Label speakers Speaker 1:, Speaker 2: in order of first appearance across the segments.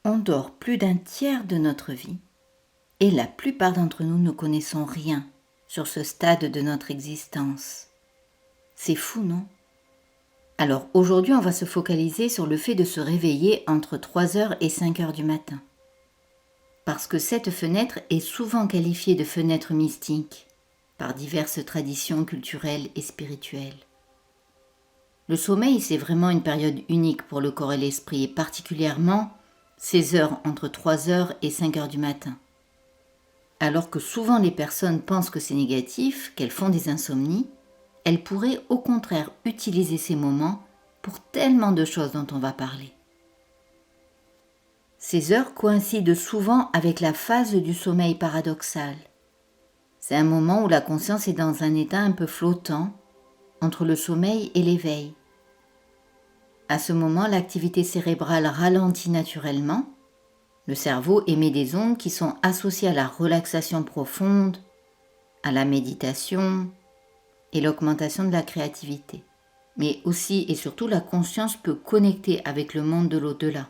Speaker 1: On dort plus d'un tiers de notre vie et la plupart d'entre nous ne connaissons rien sur ce stade de notre existence. C'est fou, non? Alors aujourd'hui, on va se focaliser sur le fait de se réveiller entre 3 heures et 5 heures du matin. Parce que cette fenêtre est souvent qualifiée de fenêtre mystique par diverses traditions culturelles et spirituelles. Le sommeil, c'est vraiment une période unique pour le corps et l'esprit, et particulièrement ces heures entre 3 heures et 5 heures du matin. Alors que souvent les personnes pensent que c'est négatif, qu'elles font des insomnies, elles pourraient au contraire utiliser ces moments pour tellement de choses dont on va parler. Ces heures coïncident souvent avec la phase du sommeil paradoxal. C'est un moment où la conscience est dans un état un peu flottant entre le sommeil et l'éveil. À ce moment, l'activité cérébrale ralentit naturellement. Le cerveau émet des ondes qui sont associées à la relaxation profonde, à la méditation et l'augmentation de la créativité. Mais aussi et surtout, la conscience peut connecter avec le monde de l'au-delà.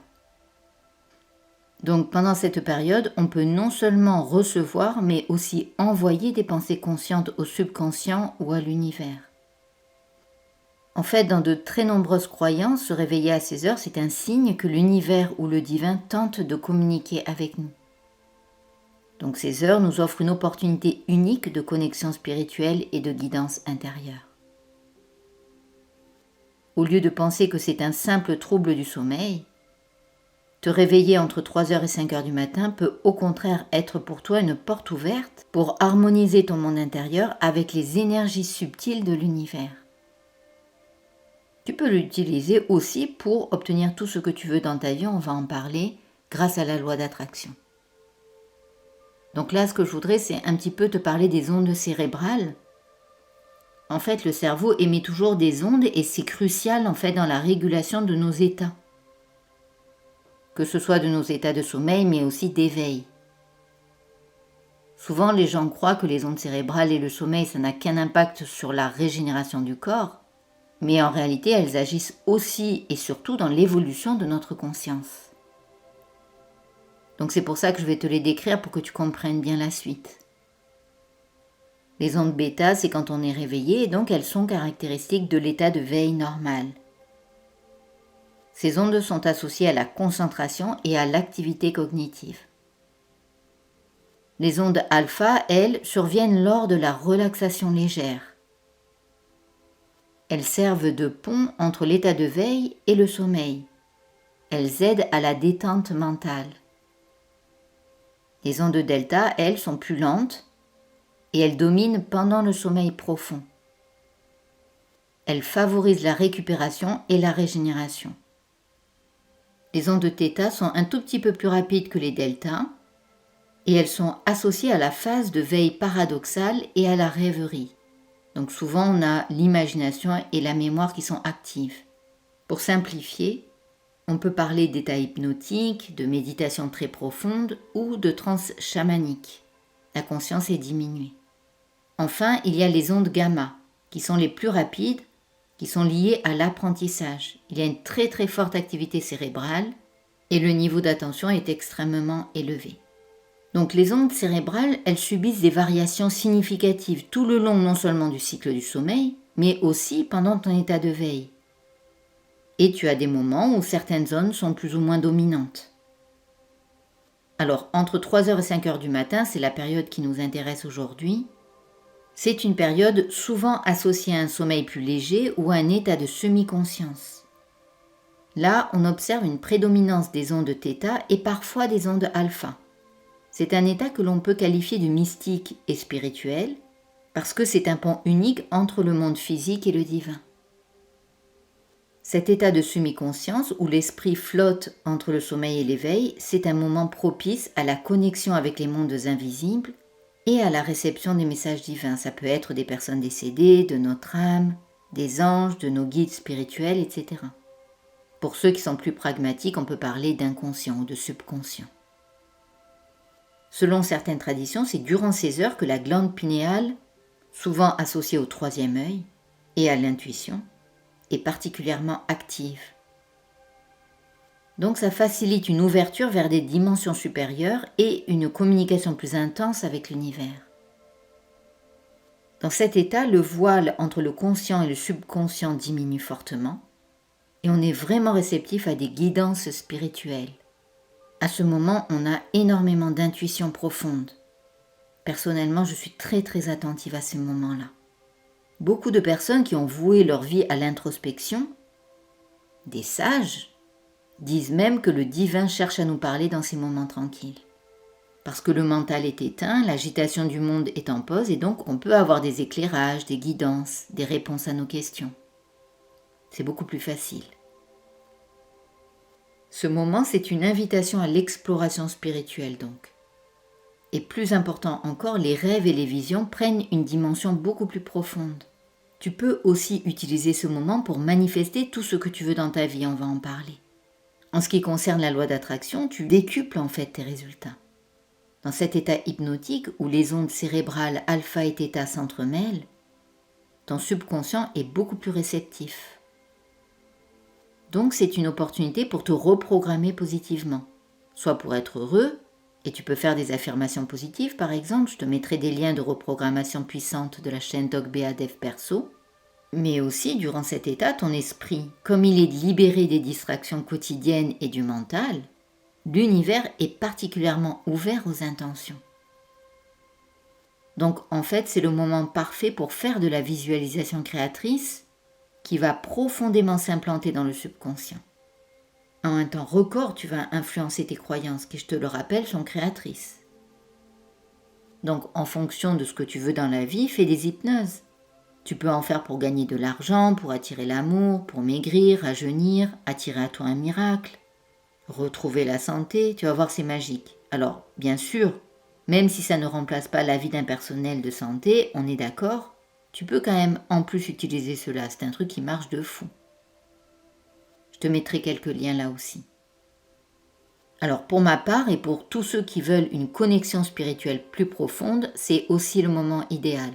Speaker 1: Donc pendant cette période, on peut non seulement recevoir, mais aussi envoyer des pensées conscientes au subconscient ou à l'univers. En fait, dans de très nombreuses croyances, se réveiller à ces heures, c'est un signe que l'univers ou le divin tente de communiquer avec nous. Donc ces heures nous offrent une opportunité unique de connexion spirituelle et de guidance intérieure. Au lieu de penser que c'est un simple trouble du sommeil, te réveiller entre 3 heures et 5 heures du matin peut au contraire être pour toi une porte ouverte pour harmoniser ton monde intérieur avec les énergies subtiles de l'univers. Tu peux l'utiliser aussi pour obtenir tout ce que tu veux dans ta vie, on va en parler, grâce à la loi d'attraction. Donc là, ce que je voudrais, c'est un petit peu te parler des ondes cérébrales. En fait, le cerveau émet toujours des ondes et c'est crucial en fait dans la régulation de nos états. Que ce soit de nos états de sommeil, mais aussi d'éveil. Souvent, les gens croient que les ondes cérébrales et le sommeil, ça n'a qu'un impact sur la régénération du corps, mais en réalité, elles agissent aussi et surtout dans l'évolution de notre conscience. Donc c'est pour ça que je vais te les décrire pour que tu comprennes bien la suite. Les ondes bêta, c'est quand on est réveillé et donc elles sont caractéristiques de l'état de veille normal. Ces ondes sont associées à la concentration et à l'activité cognitive. Les ondes alpha, elles, surviennent lors de la relaxation légère. Elles servent de pont entre l'état de veille et le sommeil. Elles aident à la détente mentale. Les ondes delta, elles, sont plus lentes et elles dominent pendant le sommeil profond. Elles favorisent la récupération et la régénération. Les ondes θ sont un tout petit peu plus rapides que les delta et elles sont associées à la phase de veille paradoxale et à la rêverie. Donc souvent on a l'imagination et la mémoire qui sont actives. Pour simplifier, on peut parler d'état hypnotique, de méditation très profonde ou de transe chamanique. La conscience est diminuée. Enfin, il y a les ondes gamma, qui sont les plus rapides, qui sont liées à l'apprentissage. Il y a une très très forte activité cérébrale et le niveau d'attention est extrêmement élevé. Donc les ondes cérébrales, elles subissent des variations significatives tout le long non seulement du cycle du sommeil, mais aussi pendant ton état de veille. Et tu as des moments où certaines zones sont plus ou moins dominantes. Alors entre 3 heures et 5 heures du matin, c'est la période qui nous intéresse aujourd'hui. C'est une période souvent associée à un sommeil plus léger ou à un état de semi-conscience. Là, on observe une prédominance des ondes θ et parfois des ondes alpha. C'est un état que l'on peut qualifier de mystique et spirituel parce que c'est un pont unique entre le monde physique et le divin. Cet état de semi-conscience où l'esprit flotte entre le sommeil et l'éveil, c'est un moment propice à la connexion avec les mondes invisibles et à la réception des messages divins. Ça peut être des personnes décédées, de notre âme, des anges, de nos guides spirituels, etc. Pour ceux qui sont plus pragmatiques, on peut parler d'inconscient ou de subconscient. Selon certaines traditions, c'est durant ces heures que la glande pinéale, souvent associée au troisième œil et à l'intuition, est particulièrement active. Donc ça facilite une ouverture vers des dimensions supérieures et une communication plus intense avec l'univers. Dans cet état, le voile entre le conscient et le subconscient diminue fortement et on est vraiment réceptif à des guidances spirituelles. À ce moment, on a énormément d'intuition profonde. Personnellement, je suis très attentive à ces moments-là. Beaucoup de personnes qui ont voué leur vie à l'introspection, des sages, disent même que le divin cherche à nous parler dans ces moments tranquilles. Parce que le mental est éteint, l'agitation du monde est en pause et donc on peut avoir des éclairages, des guidances, des réponses à nos questions. C'est beaucoup plus facile. Ce moment, c'est une invitation à l'exploration spirituelle donc. Et plus important encore, les rêves et les visions prennent une dimension beaucoup plus profonde. Tu peux aussi utiliser ce moment pour manifester tout ce que tu veux dans ta vie, on va en parler. En ce qui concerne la loi d'attraction, tu décuples en fait tes résultats. Dans cet état hypnotique où les ondes cérébrales alpha et θ s'entremêlent, ton subconscient est beaucoup plus réceptif. Donc c'est une opportunité pour te reprogrammer positivement, soit pour être heureux, et tu peux faire des affirmations positives par exemple, je te mettrai des liens de reprogrammation puissante de la chaîne Doc Béa Dev Perso, mais aussi durant cet état, ton esprit, comme il est libéré des distractions quotidiennes et du mental, l'univers est particulièrement ouvert aux intentions. Donc en fait, c'est le moment parfait pour faire de la visualisation créatrice qui va profondément s'implanter dans le subconscient. En un temps record, tu vas influencer tes croyances qui, je te le rappelle, sont créatrices. Donc en fonction de ce que tu veux dans la vie, fais des hypnoses. Tu peux en faire pour gagner de l'argent, pour attirer l'amour, pour maigrir, rajeunir, attirer à toi un miracle, retrouver la santé, tu vas voir, c'est magique. Alors, bien sûr, même si ça ne remplace pas l'avis d'un personnel de santé, on est d'accord, tu peux quand même en plus utiliser cela, c'est un truc qui marche de fou. Je te mettrai quelques liens là aussi. Alors pour ma part et pour tous ceux qui veulent une connexion spirituelle plus profonde, c'est aussi le moment idéal.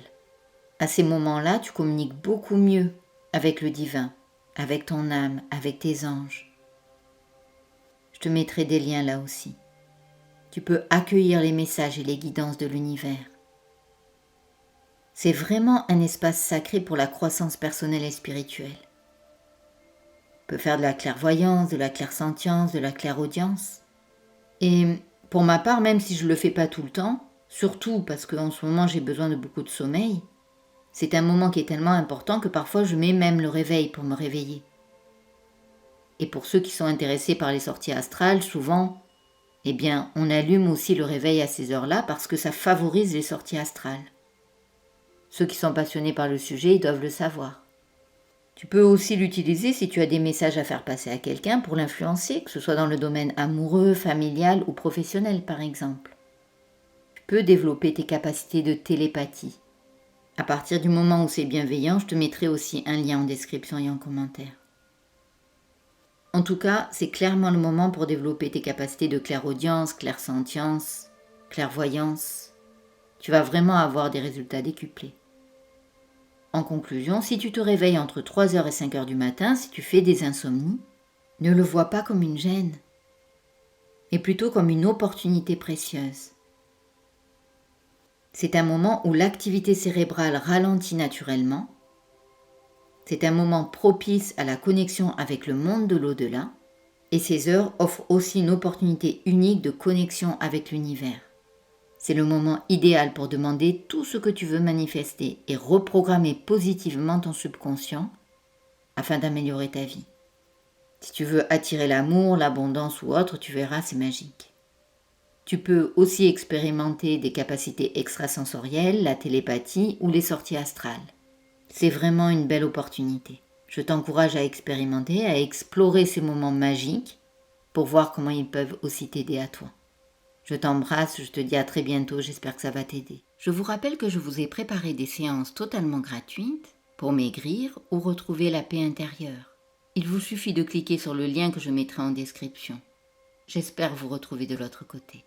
Speaker 1: À ces moments-là, tu communiques beaucoup mieux avec le divin, avec ton âme, avec tes anges. Je te mettrai des liens là aussi. Tu peux accueillir les messages et les guidances de l'univers. C'est vraiment un espace sacré pour la croissance personnelle et spirituelle. Tu peux faire de la clairvoyance, de la clairsentience, de la clairaudience. Et pour ma part, même si je ne le fais pas tout le temps, surtout parce qu'en ce moment j'ai besoin de beaucoup de sommeil, c'est un moment qui est tellement important que parfois je mets même le réveil pour me réveiller. Et pour ceux qui sont intéressés par les sorties astrales, souvent, eh bien, on allume aussi le réveil à ces heures-là parce que ça favorise les sorties astrales. Ceux qui sont passionnés par le sujet, ils doivent le savoir. Tu peux aussi l'utiliser si tu as des messages à faire passer à quelqu'un pour l'influencer, que ce soit dans le domaine amoureux, familial ou professionnel par exemple. Tu peux développer tes capacités de télépathie. À partir du moment où c'est bienveillant, je te mettrai aussi un lien en description et en commentaire. En tout cas, c'est clairement le moment pour développer tes capacités de clairaudience, clairsentience, clairvoyance. Tu vas vraiment avoir des résultats décuplés. En conclusion, si tu te réveilles entre 3h et 5h du matin, si tu fais des insomnies, ne le vois pas comme une gêne, mais plutôt comme une opportunité précieuse. C'est un moment où l'activité cérébrale ralentit naturellement. C'est un moment propice à la connexion avec le monde de l'au-delà. Et ces heures offrent aussi une opportunité unique de connexion avec l'univers. C'est le moment idéal pour demander tout ce que tu veux manifester et reprogrammer positivement ton subconscient afin d'améliorer ta vie. Si tu veux attirer l'amour, l'abondance ou autre, tu verras, c'est magique. Tu peux aussi expérimenter des capacités extrasensorielles, la télépathie ou les sorties astrales. C'est vraiment une belle opportunité. Je t'encourage à expérimenter, à explorer ces moments magiques pour voir comment ils peuvent aussi t'aider à toi. Je t'embrasse, je te dis à très bientôt, j'espère que ça va t'aider. Je vous rappelle que je vous ai préparé des séances totalement gratuites pour maigrir ou retrouver la paix intérieure. Il vous suffit de cliquer sur le lien que je mettrai en description. J'espère vous retrouver de l'autre côté.